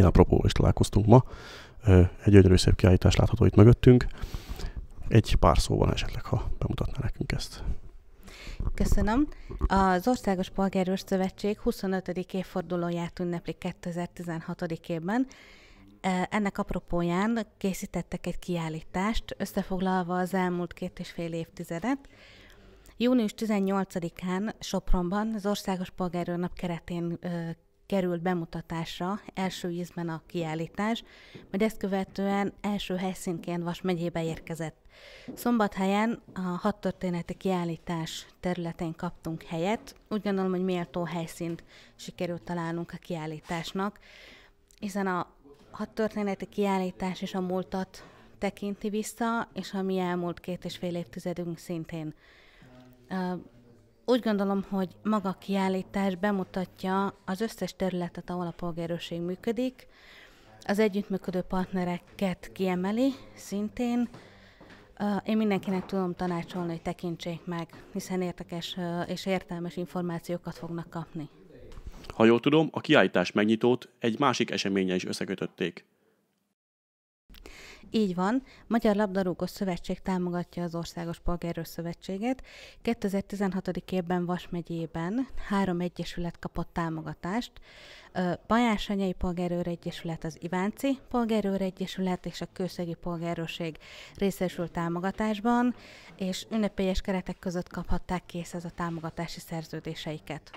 apropóval is találkoztunk ma. Egy gyönyörű szép kiállítás látható itt mögöttünk. Egy pár szóval esetleg, ha bemutatná nekünk ezt. Köszönöm. Az Országos Polgárőr Szövetség 25. évfordulóját ünnepli 2016. évben. Ennek apropóján készítettek egy kiállítást, összefoglalva az elmúlt 2,5 évtizedet. Június 18-án Sopronban az Országos Polgárőrnap keretén került bemutatásra első ízben a kiállítás, majd ezt követően első helyszínként Vas megyébe érkezett. Szombathelyen a hadtörténeti kiállítás területén kaptunk helyet. Úgy gondolom, hogy méltó helyszínt sikerült találnunk a kiállításnak, hiszen a hadtörténeti kiállítás és a múltat tekinti vissza, és a mi elmúlt 2,5 évtizedünk szintén. Úgy gondolom, hogy maga a kiállítás bemutatja az összes területet, ahol a polgárőrség működik, az együttműködő partnereket kiemeli szintén. Én mindenkinek tudom tanácsolni, hogy tekintsék meg, hiszen érdekes és értelmes információkat fognak kapni. Ha jól tudom, a kiállítás megnyitót egy másik eseménnyel is összekötötték. Így van, Magyar Labdarúgó Szövetség támogatja az Országos Polgárőr Szövetséget. 2016. évben Vas megyében 3 egyesület kapott támogatást. Bajásanyai Polgárőr Egyesület, az Ivánci Polgárőr Egyesület és a Kőszegi Polgárőrség részesült támogatásban, és ünnepélyes keretek között kaphatták kész ez a támogatási szerződéseiket.